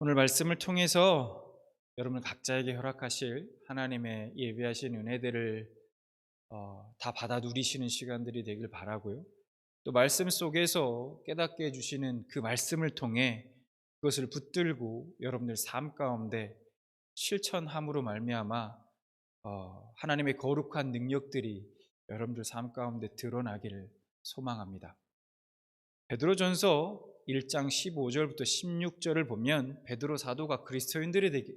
오늘 말씀을 통해서 여러분 각자에게 허락하실 하나님의 예비하신 은혜들을 다 받아 누리시는 시간들이 되길 바라고요. 또 말씀 속에서 깨닫게 해주시는 그 말씀을 통해 그것을 붙들고 여러분들 삶 가운데 실천함으로 말미암아 하나님의 거룩한 능력들이 여러분들 삶 가운데 드러나기를 소망합니다. 베드로전서 1장 15절부터 16절을 보면 베드로 사도가 그리스도인들에게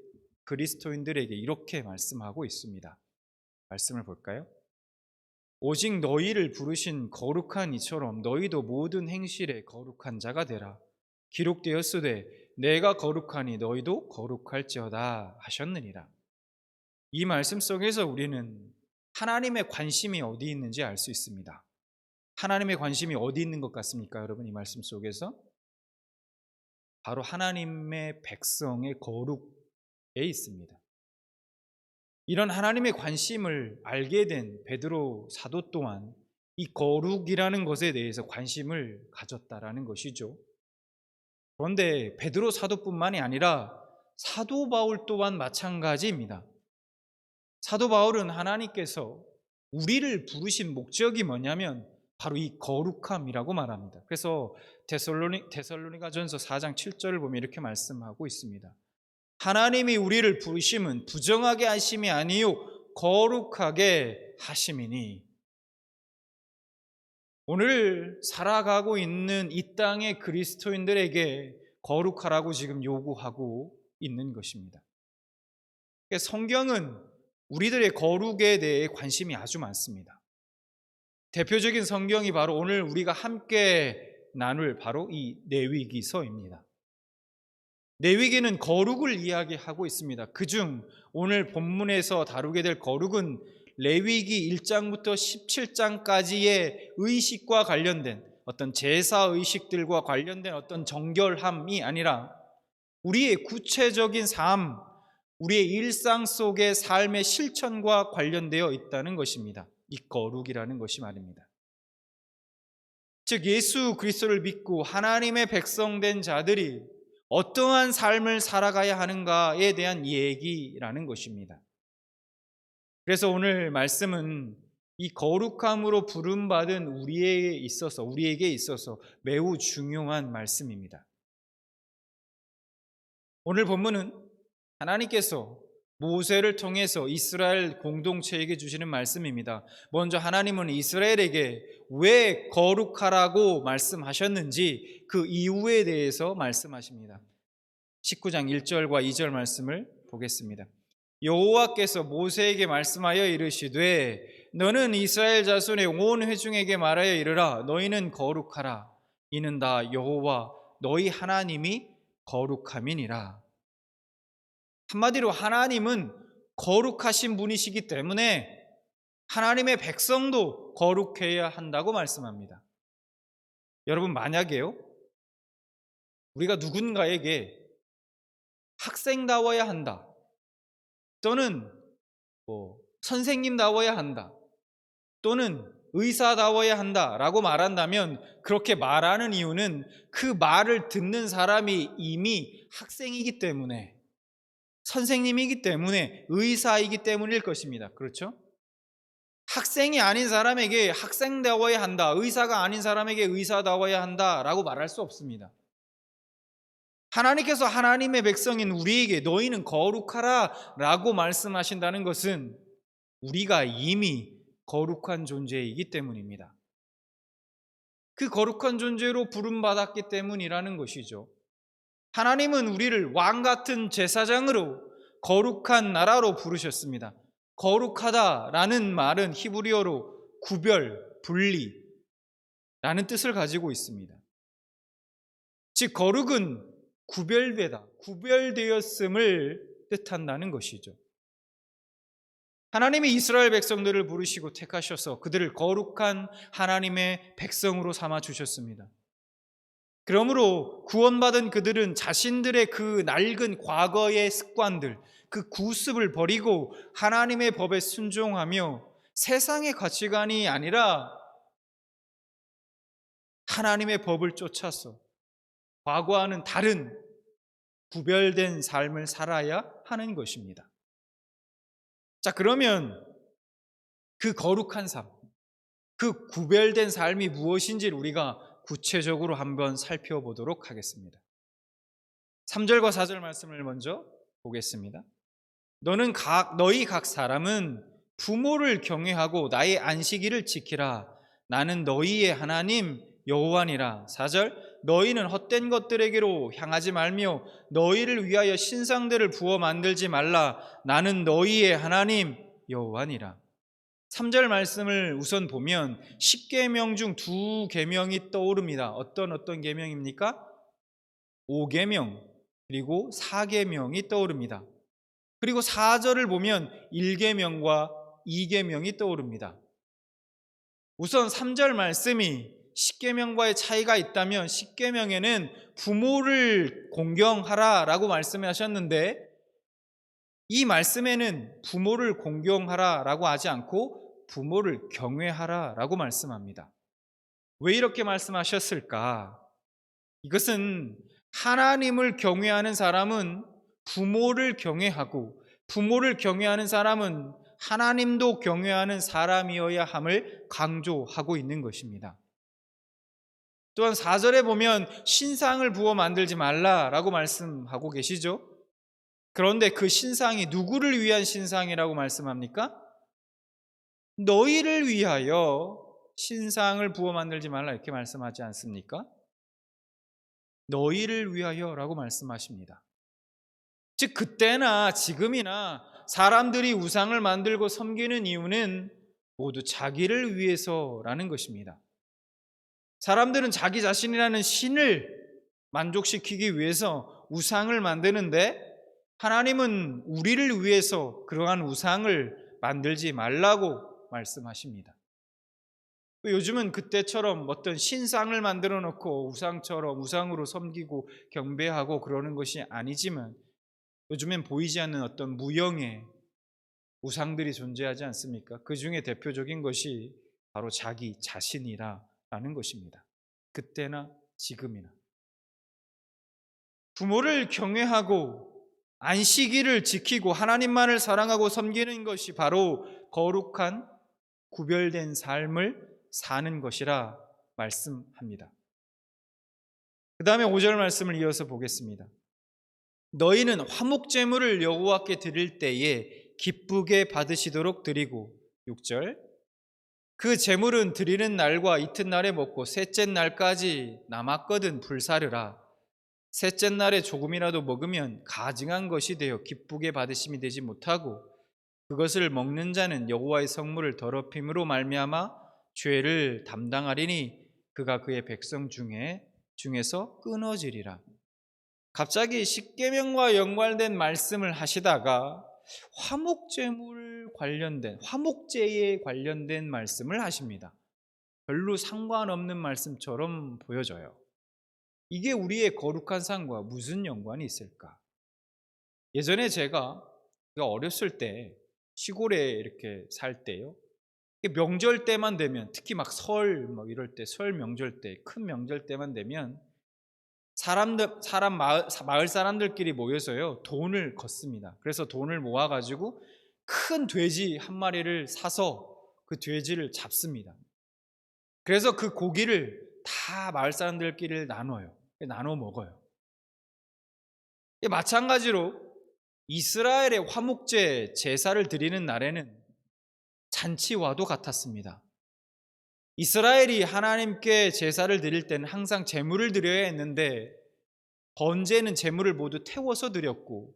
이렇게 말씀하고 있습니다. 말씀을 볼까요? 오직 너희를 부르신 거룩한 이처럼 너희도 모든 행실에 거룩한 자가 되라. 기록되었으되 내가 거룩하니 너희도 거룩할지어다 하셨느니라. 이 말씀 속에서 우리는 하나님의 관심이 어디 있는지 알 수 있습니다. 하나님의 관심이 어디 있는 것 같습니까, 여러분? 이 말씀 속에서 바로 하나님의 백성의 거룩에 있습니다. 이런 하나님의 관심을 알게 된 베드로 사도 또한 이 거룩이라는 것에 대해서 관심을 가졌다라는 것이죠. 그런데 베드로 사도뿐만이 아니라 사도 바울 또한 마찬가지입니다. 사도 바울은 하나님께서 우리를 부르신 목적이 뭐냐면 바로 이 거룩함이라고 말합니다. 그래서 데살로니가전서 4장 7절을 보면 이렇게 말씀하고 있습니다. 하나님이 우리를 부르심은 부정하게 하심이 아니요 거룩하게 하심이니. 오늘 살아가고 있는 이 땅의 그리스도인들에게 거룩하라고 지금 요구하고 있는 것입니다. 성경은 우리들의 거룩에 대해 관심이 아주 많습니다. 대표적인 성경이 바로 오늘 우리가 함께 나눌 바로 이 레위기서입니다. 레위기는 거룩을 이야기하고 있습니다. 그중 오늘 본문에서 다루게 될 거룩은 레위기 1장부터 17장까지의 의식과 관련된 어떤 제사 의식들과 관련된 어떤 정결함이 아니라 우리의 구체적인 삶, 우리의 일상 속의 삶의 실천과 관련되어 있다는 것입니다. 이 거룩이라는 것이 말입니다. 즉 예수 그리스도를 믿고 하나님의 백성된 자들이 어떠한 삶을 살아가야 하는가에 대한 얘기라는 것입니다. 그래서 오늘 말씀은 이 거룩함으로 부름받은 우리에게 있어서 매우 중요한 말씀입니다. 오늘 본문은 하나님께서 모세를 통해서 이스라엘 공동체에게 주시는 말씀입니다. 먼저 하나님은 이스라엘에게 왜 거룩하라고 말씀하셨는지 그 이유에 대해서 말씀하십니다. 19장 1절과 2절 말씀을 보겠습니다. 여호와께서 모세에게 말씀하여 이르시되 너는 이스라엘 자손의 온 회중에게 말하여 이르라 너희는 거룩하라 이는 다 여호와 너희 하나님이 거룩함이니라. 한마디로 하나님은 거룩하신 분이시기 때문에 하나님의 백성도 거룩해야 한다고 말씀합니다. 여러분 만약에요 우리가 누군가에게 학생다워야 한다 또는 선생님다워야 한다 또는 의사다워야 한다라고 말한다면 그렇게 말하는 이유는 그 말을 듣는 사람이 이미 학생이기 때문에 선생님이기 때문에 의사이기 때문일 것입니다. 그렇죠? 학생이 아닌 사람에게 학생다워야 한다, 의사가 아닌 사람에게 의사다워야 한다라고 말할 수 없습니다. 하나님께서 하나님의 백성인 우리에게 너희는 거룩하라 라고 말씀하신다는 것은 우리가 이미 거룩한 존재이기 때문입니다. 그 거룩한 존재로 부름받았기 때문이라는 것이죠. 하나님은 우리를 왕같은 제사장으로 거룩한 나라로 부르셨습니다. 거룩하다라는 말은 히브리어로 구별, 분리라는 뜻을 가지고 있습니다. 즉 거룩은 구별되다, 구별되었음을 뜻한다는 것이죠. 하나님이 이스라엘 백성들을 부르시고 택하셔서 그들을 거룩한 하나님의 백성으로 삼아 주셨습니다. 그러므로 구원받은 그들은 자신들의 그 낡은 과거의 습관들, 그 구습을 버리고 하나님의 법에 순종하며 세상의 가치관이 아니라 하나님의 법을 쫓아서 과거와는 다른 구별된 삶을 살아야 하는 것입니다. 자, 그러면 그 거룩한 삶, 그 구별된 삶이 무엇인지를 우리가 구체적으로 한번 살펴보도록 하겠습니다. 3절과 4절 말씀을 먼저 보겠습니다. 너희 각 사람은 부모를 경외하고 나의 안식일을 지키라. 나는 너희의 하나님 여호와니라. 4절, 너희는 헛된 것들에게로 향하지 말며 너희를 위하여 신상들을 부어 만들지 말라. 나는 너희의 하나님 여호와니라. 3절 말씀을 우선 보면 10계명 중 2계명이 떠오릅니다. 어떤 계명입니까? 5계명 그리고 4계명이 떠오릅니다. 그리고 4절을 보면 1계명과 2계명이 떠오릅니다. 우선 3절 말씀이 10계명과의 차이가 있다면 10계명에는 부모를 공경하라 라고 말씀하셨는데, 이 말씀에는 부모를 공경하라 라고 하지 않고 부모를 경외하라 라고 말씀합니다. 왜 이렇게 말씀하셨을까? 이것은 하나님을 경외하는 사람은 부모를 경외하고, 부모를 경외하는 사람은 하나님도 경외하는 사람이어야 함을 강조하고 있는 것입니다. 또한 4절에 보면 신상을 부어 만들지 말라라고 말씀하고 계시죠. 그런데 그 신상이 누구를 위한 신상이라고 말씀합니까? 너희를 위하여 신상을 부어 만들지 말라 이렇게 말씀하지 않습니까? 너희를 위하여라고 말씀하십니다. 즉 그때나 지금이나 사람들이 우상을 만들고 섬기는 이유는 모두 자기를 위해서라는 것입니다. 사람들은 자기 자신이라는 신을 만족시키기 위해서 우상을 만드는데, 하나님은 우리를 위해서 그러한 우상을 만들지 말라고 말씀하십니다. 요즘은 그때처럼 어떤 신상을 만들어 놓고 우상으로 섬기고 경배하고 그러는 것이 아니지만, 요즘엔 보이지 않는 어떤 무형의 우상들이 존재하지 않습니까? 그 중에 대표적인 것이 바로 자기 자신이라는 것입니다. 그때나 지금이나. 부모를 경외하고 안식일을 지키고 하나님만을 사랑하고 섬기는 것이 바로 거룩한 구별된 삶을 사는 것이라 말씀합니다. 그 다음에 5절 말씀을 이어서 보겠습니다. 너희는 화목제물을 여호와께 드릴 때에 기쁘게 받으시도록 드리고, 6절, 그 제물은 드리는 날과 이튿날에 먹고 셋째 날까지 남았거든 불사르라. 셋째 날에 조금이라도 먹으면 가증한 것이 되어 기쁘게 받으심이 되지 못하고, 그것을 먹는 자는 여호와의 성물을 더럽힘으로 말미암아 죄를 담당하리니 그가 그의 백성 중에서 끊어지리라. 갑자기 십계명과 연관된 말씀을 하시다가 화목제에 관련된 말씀을 하십니다. 별로 상관없는 말씀처럼 보여져요. 이게 우리의 거룩한 삶과 무슨 연관이 있을까? 예전에 제가 어렸을 때 시골에 이렇게 살 때요, 명절 때만 되면, 특히 막 설 이럴 때, 설 명절 때, 큰 명절 때만 되면 마을 사람들끼리 모여서요 돈을 걷습니다. 그래서 돈을 모아가지고 큰 돼지 한 마리를 사서 그 돼지를 잡습니다. 그래서 그 고기를 다 마을 사람들끼리 나눠 먹어요. 마찬가지로 이스라엘의 화목제 제사를 드리는 날에는 잔치와도 같았습니다. 이스라엘이 하나님께 제사를 드릴 때는 항상 제물을 드려야 했는데, 번제는 제물을 모두 태워서 드렸고,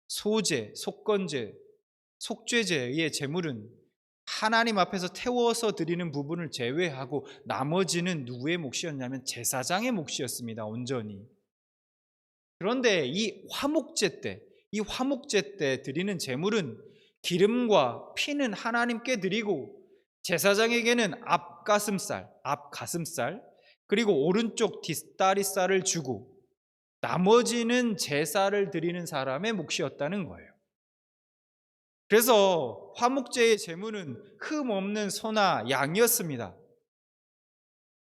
소제, 속건제, 속죄제의 제물은 하나님 앞에서 태워서 드리는 부분을 제외하고 나머지는 누구의 몫이었냐면 제사장의 몫이었습니다. 온전히. 그런데 이 화목제 때 드리는 제물은 기름과 피는 하나님께 드리고, 제사장에게는 앞가슴살 그리고 오른쪽 뒷다리살을 주고, 나머지는 제사를 드리는 사람의 몫이었다는 거예요. 그래서 화목제의 제물은 흠 없는 소나 양이었습니다.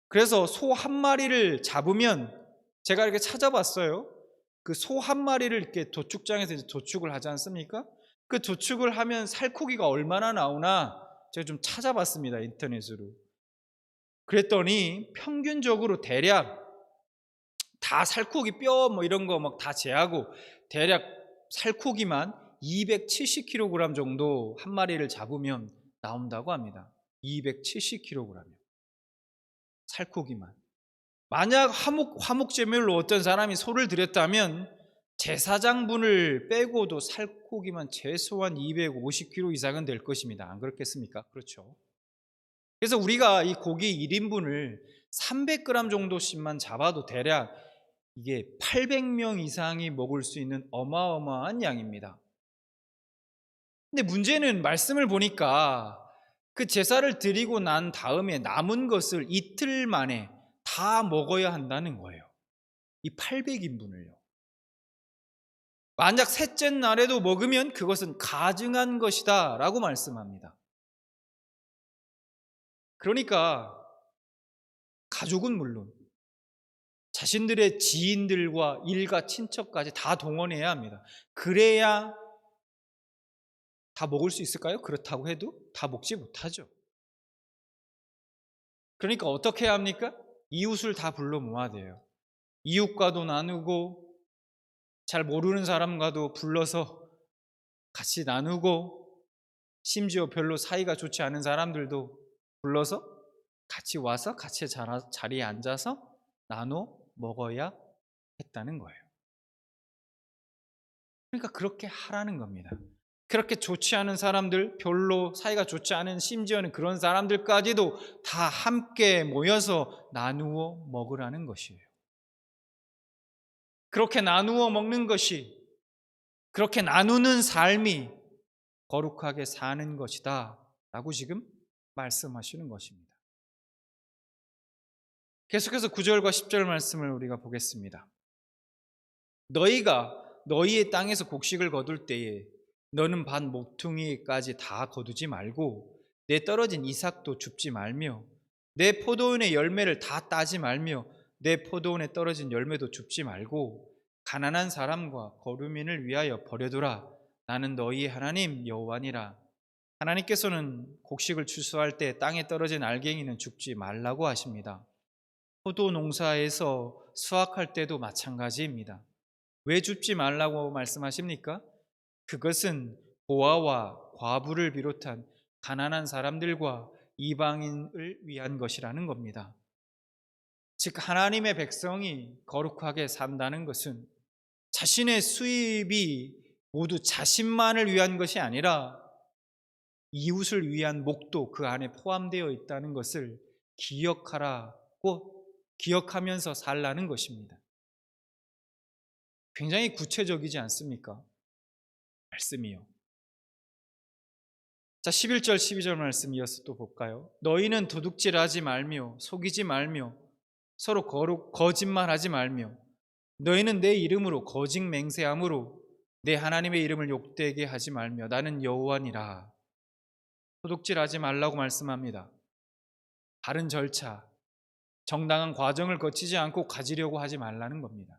그래서 소 한 마리를 잡으면, 제가 이렇게 찾아봤어요. 그 소 한 마리를 이렇게 도축장에서 이제 도축을 하지 않습니까? 그 도축을 하면 살코기가 얼마나 나오나 제가 좀 찾아봤습니다, 인터넷으로. 그랬더니 평균적으로 대략 다 살코기 뼈 뭐 이런 거 막 다 제하고 대략 살코기만 270kg 정도 한 마리를 잡으면 나온다고 합니다. 270kg 이요. 살코기만. 만약 화목제물로 어떤 사람이 소를 드렸다면 제사장분을 빼고도 살코기만 최소한 250kg 이상은 될 것입니다. 안 그렇겠습니까? 그렇죠. 그래서 우리가 이 고기 1인분을 300g 정도씩만 잡아도 대략 이게 800명 이상이 먹을 수 있는 어마어마한 양입니다. 근데 문제는 말씀을 보니까 그 제사를 드리고 난 다음에 남은 것을 이틀 만에 다 먹어야 한다는 거예요. 이 800인분을요. 만약 셋째 날에도 먹으면 그것은 가증한 것이다 라고 말씀합니다. 그러니까 가족은 물론 자신들의 지인들과 일가 친척까지 다 동원해야 합니다. 그래야 다 먹을 수 있을까요? 그렇다고 해도 다 먹지 못하죠. 그러니까 어떻게 해야 합니까? 이웃을 다 불러 모아야 돼요. 이웃과도 나누고 잘 모르는 사람과도 불러서 같이 나누고 심지어 별로 사이가 좋지 않은 사람들도 불러서 같이 와서 같이 자리에 앉아서 나눠 먹어야 했다는 거예요. 그러니까 그렇게 하라는 겁니다. 그렇게 좋지 않은 사람들, 별로 사이가 좋지 않은 심지어는 그런 사람들까지도 다 함께 모여서 나누어 먹으라는 것이에요. 그렇게 나누어 먹는 것이, 그렇게 나누는 삶이 거룩하게 사는 것이다 라고 지금 말씀하시는 것입니다. 계속해서 9절과 10절 말씀을 우리가 보겠습니다. 너희가 너희의 땅에서 곡식을 거둘 때에 너는 반 모퉁이까지 다 거두지 말고 내 떨어진 이삭도 줍지 말며 내 포도원의 열매를 다 따지 말며 내 포도원에 떨어진 열매도 줍지 말고 가난한 사람과 거류민을 위하여 버려두라. 나는 너희의 하나님 여호와니라. 하나님께서는 곡식을 추수할 때 땅에 떨어진 알갱이는 줍지 말라고 하십니다. 포도 농사에서 수확할 때도 마찬가지입니다. 왜 줍지 말라고 말씀하십니까? 그것은 고아와 과부를 비롯한 가난한 사람들과 이방인을 위한 것이라는 겁니다. 즉 하나님의 백성이 거룩하게 산다는 것은 자신의 수입이 모두 자신만을 위한 것이 아니라 이웃을 위한 목도 그 안에 포함되어 있다는 것을 기억하면서 살라는 것입니다. 굉장히 구체적이지 않습니까? 말씀이요. 자, 11절 12절 말씀 이어서 또 볼까요? 너희는 도둑질하지 말며 속이지 말며 서로 거짓말하지 말며 너희는 내 이름으로 거짓 맹세함으로 내 하나님의 이름을 욕되게 하지 말며 나는 여호와니라. 도둑질하지 말라고 말씀합니다. 바른 절차, 정당한 과정을 거치지 않고 가지려고 하지 말라는 겁니다.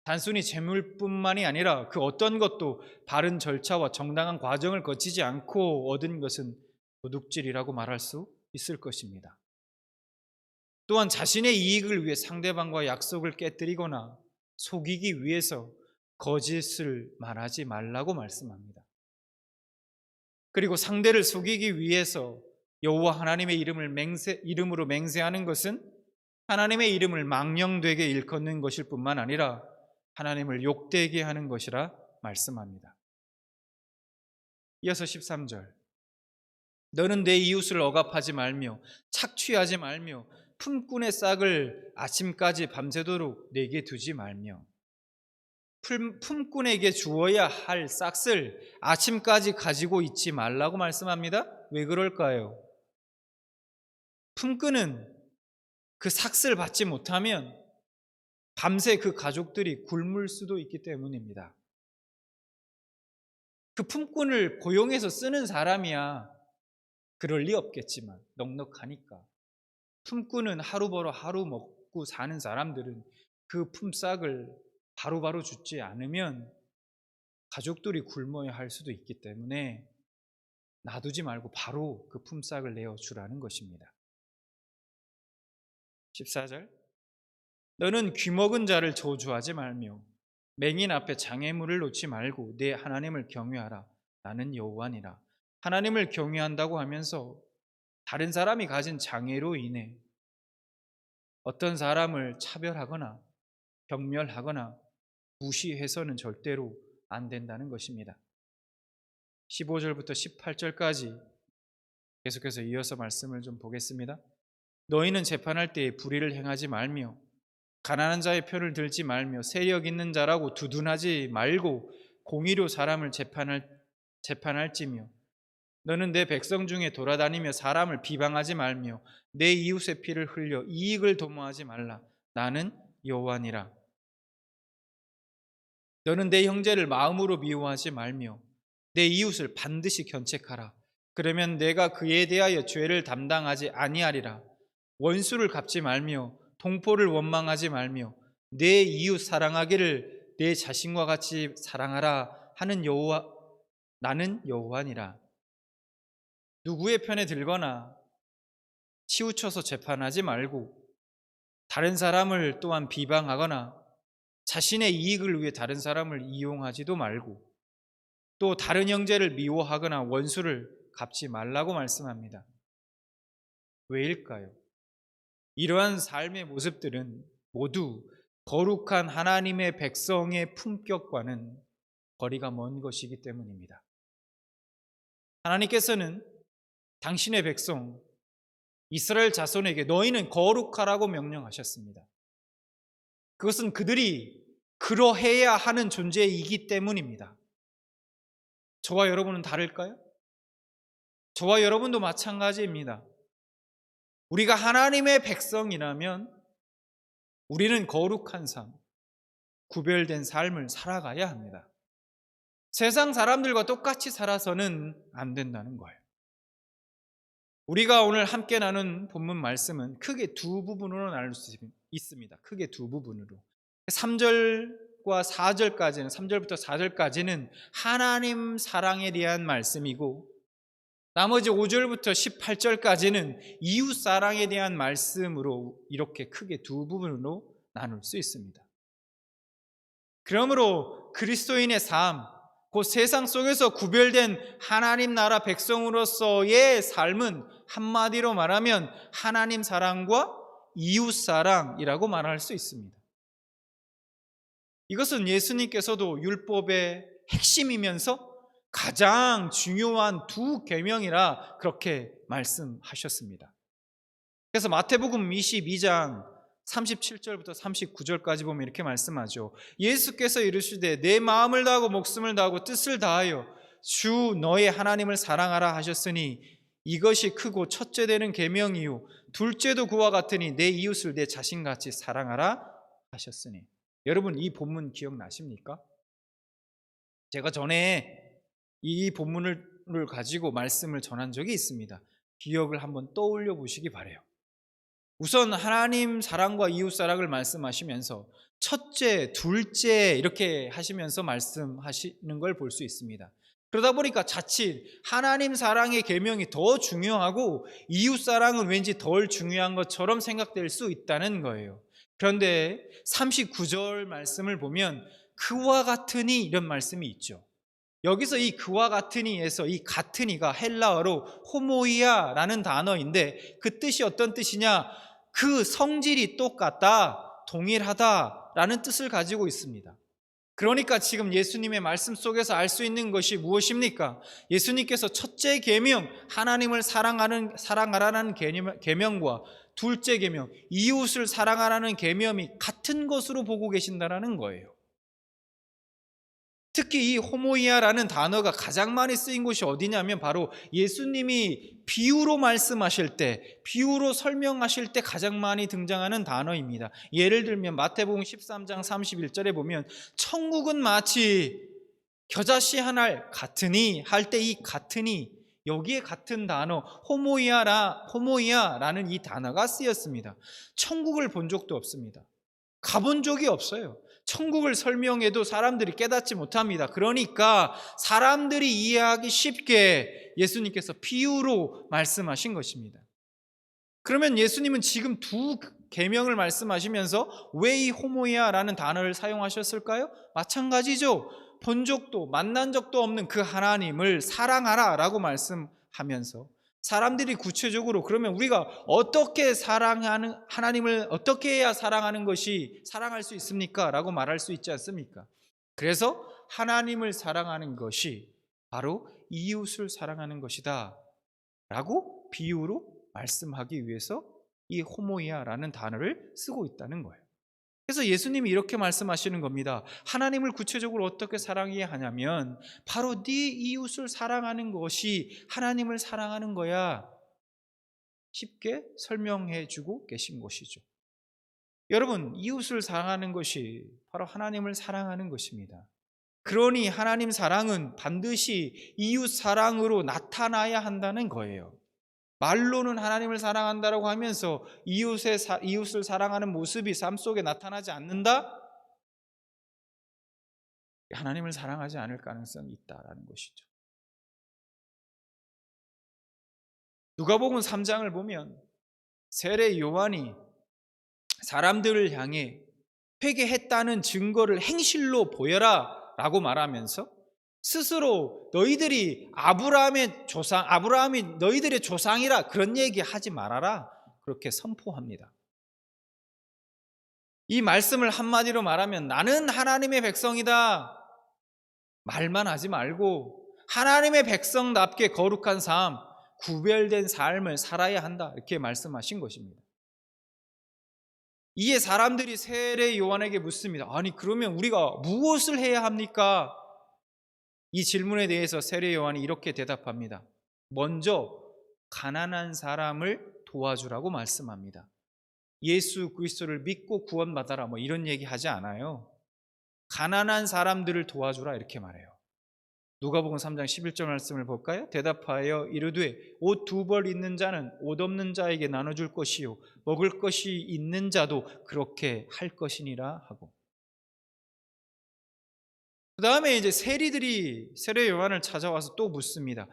단순히 재물뿐만이 아니라 그 어떤 것도 바른 절차와 정당한 과정을 거치지 않고 얻은 것은 도둑질이라고 말할 수 있을 것입니다. 또한 자신의 이익을 위해 상대방과 약속을 깨뜨리거나 속이기 위해서 거짓을 말하지 말라고 말씀합니다. 그리고 상대를 속이기 위해서 여호와 하나님의 이름으로 맹세하는 것은 하나님의 이름을 망령되게 일컫는 것일 뿐만 아니라 하나님을 욕되게 하는 것이라 말씀합니다. 이어서 13절 너는 내 이웃을 억압하지 말며 착취하지 말며 품꾼의 싹을 아침까지 밤새도록 내게 두지 말며 품꾼에게 주어야 할 싹을 아침까지 가지고 있지 말라고 말씀합니다. 왜 그럴까요? 품꾼은 그 삭슬 받지 못하면 밤새 그 가족들이 굶을 수도 있기 때문입니다. 그 품꾼을 고용해서 쓰는 사람이야 그럴 리 없겠지만 넉넉하니까 품꾼은 하루 벌어 하루 먹고 사는 사람들은 그 품삯을 바로바로 주지 않으면 가족들이 굶어야 할 수도 있기 때문에 놔두지 말고 바로 그 품삯을 내어주라는 것입니다. 14절, 너는 귀먹은 자를 저주하지 말며 맹인 앞에 장애물을 놓지 말고 내 하나님을 경외하라. 나는 여호와니라. 하나님을 경외한다고 하면서 다른 사람이 가진 장애로 인해 어떤 사람을 차별하거나 경멸하거나 무시해서는 절대로 안 된다는 것입니다. 15절부터 18절까지 계속해서 이어서 말씀을 좀 보겠습니다. 너희는 재판할 때에 불의를 행하지 말며 가난한 자의 편을 들지 말며 세력 있는 자라고 두둔하지 말고 공의로 사람을 재판할지며 너는 내 백성 중에 돌아다니며 사람을 비방하지 말며 내 이웃의 피를 흘려 이익을 도모하지 말라. 나는 여호와니라. 너는 내 형제를 마음으로 미워하지 말며 내 이웃을 반드시 견책하라. 그러면 내가 그에 대하여 죄를 담당하지 아니하리라. 원수를 갚지 말며 동포를 원망하지 말며 내 이웃 사랑하기를 내 자신과 같이 사랑하라 하는 여호와, 나는 여호와니라. 누구의 편에 들거나 치우쳐서 재판하지 말고 다른 사람을 또한 비방하거나 자신의 이익을 위해 다른 사람을 이용하지도 말고 또 다른 형제를 미워하거나 원수를 갚지 말라고 말씀합니다. 왜일까요? 이러한 삶의 모습들은 모두 거룩한 하나님의 백성의 품격과는 거리가 먼 것이기 때문입니다. 하나님께서는 당신의 백성 이스라엘 자손에게 너희는 거룩하라고 명령하셨습니다. 그것은 그들이 그러해야 하는 존재이기 때문입니다. 저와 여러분은 다를까요? 저와 여러분도 마찬가지입니다. 우리가 하나님의 백성이라면 우리는 거룩한 삶, 구별된 삶을 살아가야 합니다. 세상 사람들과 똑같이 살아서는 안 된다는 거예요. 우리가 오늘 함께 나눈 본문 말씀은 크게 두 부분으로 나눌 수 있습니다. 크게 두 부분으로. 3절과 4절까지는 3절부터 4절까지는 하나님 사랑에 대한 말씀이고 나머지 5절부터 18절까지는 이웃 사랑에 대한 말씀으로 이렇게 크게 두 부분으로 나눌 수 있습니다. 그러므로 그리스도인의 삶, 그 세상 속에서 구별된 하나님 나라 백성으로서의 삶은 한마디로 말하면 하나님 사랑과 이웃 사랑이라고 말할 수 있습니다. 이것은 예수님께서도 율법의 핵심이면서 가장 중요한 두 계명이라 그렇게 말씀하셨습니다. 그래서 마태복음 22장 37절부터 39절까지 보면 이렇게 말씀하죠. 예수께서 이르시되 내 마음을 다하고 목숨을 다하고 뜻을 다하여 주 너의 하나님을 사랑하라 하셨으니 이것이 크고 첫째 되는 계명이요 둘째도 그와 같으니 내 이웃을 내 자신같이 사랑하라 하셨으니. 여러분 이 본문 기억나십니까? 제가 전에 이 본문을 가지고 말씀을 전한 적이 있습니다. 기억을 한번 떠올려 보시기 바라요. 우선 하나님 사랑과 이웃 사랑을 말씀하시면서 첫째, 둘째 이렇게 하시면서 말씀하시는 걸 볼 수 있습니다. 그러다 보니까 자칫 하나님 사랑의 계명이 더 중요하고 이웃 사랑은 왠지 덜 중요한 것처럼 생각될 수 있다는 거예요. 그런데 39절 말씀을 보면 그와 같으니 이런 말씀이 있죠. 여기서 이 그와 같으니에서 이 같으니가 헬라어로 호모이아라는 단어인데 그 뜻이 어떤 뜻이냐? 그 성질이 똑같다, 동일하다라는 뜻을 가지고 있습니다. 그러니까 지금 예수님의 말씀 속에서 알 수 있는 것이 무엇입니까? 예수님께서 첫째 계명 하나님을 사랑하라는 계명과 둘째 계명 이웃을 사랑하라는 계명이 같은 것으로 보고 계신다라는 거예요. 특히 이 호모이아라는 단어가 가장 많이 쓰인 곳이 어디냐면 바로 예수님이 비유로 말씀하실 때, 비유로 설명하실 때 가장 많이 등장하는 단어입니다. 예를 들면 마태복음 13장 31절에 보면 천국은 마치 겨자씨 한 알 같으니 할 때 이 같으니 여기에 같은 단어 호모이아라는 이 단어가 쓰였습니다. 천국을 본 적도 없습니다. 가본 적이 없어요. 천국을 설명해도 사람들이 깨닫지 못합니다. 그러니까 사람들이 이해하기 쉽게 예수님께서 비유로 말씀하신 것입니다. 그러면 예수님은 지금 두 계명을 말씀하시면서 왜 이 호모이아라는 단어를 사용하셨을까요? 마찬가지죠. 본 적도 만난 적도 없는 그 하나님을 사랑하라라고 말씀하면서 사람들이 구체적으로 그러면 우리가 어떻게 사랑하는 하나님을 어떻게 해야 사랑하는 것이 사랑할 수 있습니까? 라고 말할 수 있지 않습니까? 그래서 하나님을 사랑하는 것이 바로 이웃을 사랑하는 것이다 라고 비유로 말씀하기 위해서 이 호모이아라는 단어를 쓰고 있다는 거예요. 그래서 예수님이 이렇게 말씀하시는 겁니다. 하나님을 구체적으로 어떻게 사랑해야 하냐면 바로 네 이웃을 사랑하는 것이 하나님을 사랑하는 거야. 쉽게 설명해 주고 계신 것이죠. 여러분, 이웃을 사랑하는 것이 바로 하나님을 사랑하는 것입니다. 그러니 하나님 사랑은 반드시 이웃 사랑으로 나타나야 한다는 거예요. 말로는 하나님을 사랑한다라고 하면서 이웃을 사랑하는 모습이 삶 속에 나타나지 않는다? 하나님을 사랑하지 않을 가능성이 있다라는 것이죠. 누가복음 3장을 보면 세례 요한이 사람들을 향해 회개했다는 증거를 행실로 보여라 라고 말하면서 스스로 너희들이 아브라함이 너희들의 조상이라 그런 얘기 하지 말아라 그렇게 선포합니다. 이 말씀을 한마디로 말하면 나는 하나님의 백성이다 말만 하지 말고 하나님의 백성답게 거룩한 삶, 구별된 삶을 살아야 한다 이렇게 말씀하신 것입니다. 이에 사람들이 세례 요한에게 묻습니다. 아니 그러면 우리가 무엇을 해야 합니까? 이 질문에 대해서 세례 요한이 이렇게 대답합니다. 먼저 가난한 사람을 도와주라고 말씀합니다. 예수 그리스도를 믿고 구원받아라 뭐 이런 얘기 하지 않아요. 가난한 사람들을 도와주라 이렇게 말해요. 누가복음 3장 11절 말씀을 볼까요? 대답하여 이르되 옷 2벌 있는 자는 옷 없는 자에게 나눠줄 것이요 먹을 것이 있는 자도 그렇게 할 것이니라 하고 그 다음에 이제 세리들이 세례 요한을 찾아와서 또 묻습니다.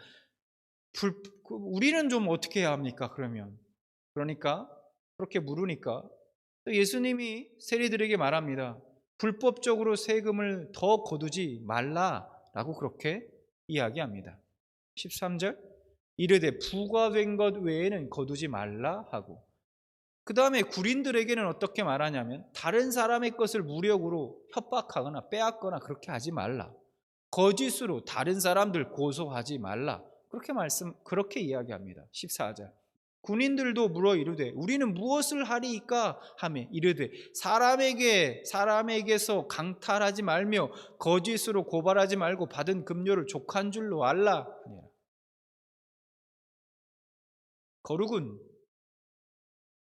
우리는 좀 어떻게 해야 합니까? 그러니까 그렇게 물으니까 예수님이 세리들에게 말합니다. 불법적으로 세금을 더 거두지 말라라고 그렇게 이야기합니다. 13절 이르되 부과된 것 외에는 거두지 말라 하고 그 다음에 구린들에게는 어떻게 말하냐면 다른 사람의 것을 무력으로 협박하거나 빼앗거나 그렇게 하지 말라. 거짓으로 다른 사람들 고소하지 말라. 그렇게 이야기합니다. 14절. 군인들도 물어 이르되 우리는 무엇을 하리이까 하며 이르되 사람에게서 강탈하지 말며 거짓으로 고발하지 말고 받은 급료를 족한 줄로 알라. 거룩은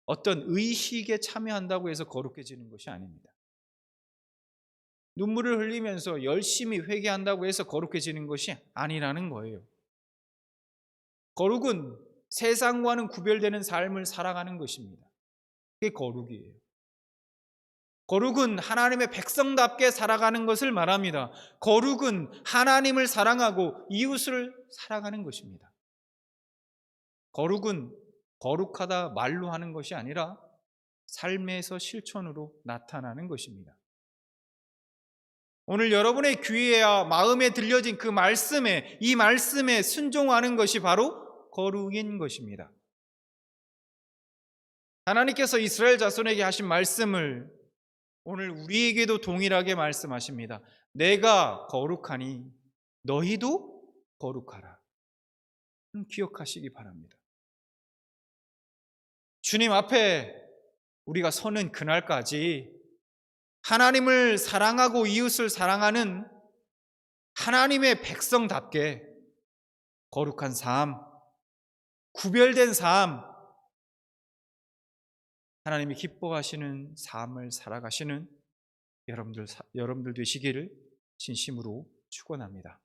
어떤 의식에 참여한다고 해서 거룩해지는 것이 아닙니다. 눈물을 흘리면서 열심히 회개한다고 해서 거룩해지는 것이 아니라는 거예요. 거룩은 세상과는 구별되는 삶을 살아가는 것입니다. 그게 거룩이에요. 거룩은 하나님의 백성답게 살아가는 것을 말합니다. 거룩은 하나님을 사랑하고 이웃을 사랑하는 것입니다. 거룩은 거룩하다 말로 하는 것이 아니라 삶에서 실천으로 나타나는 것입니다. 오늘 여러분의 귀에야 마음에 들려진 이 말씀에 순종하는 것이 바로 거룩인 것입니다. 하나님께서 이스라엘 자손에게 하신 말씀을 오늘 우리에게도 동일하게 말씀하십니다. 내가 거룩하니 너희도 거룩하라. 기억하시기 바랍니다. 주님 앞에 우리가 서는 그날까지 하나님을 사랑하고 이웃을 사랑하는 하나님의 백성답게 거룩한 삶, 구별된 삶, 하나님이 기뻐하시는 삶을 살아가시는 여러분들 되시기를 진심으로 축원합니다.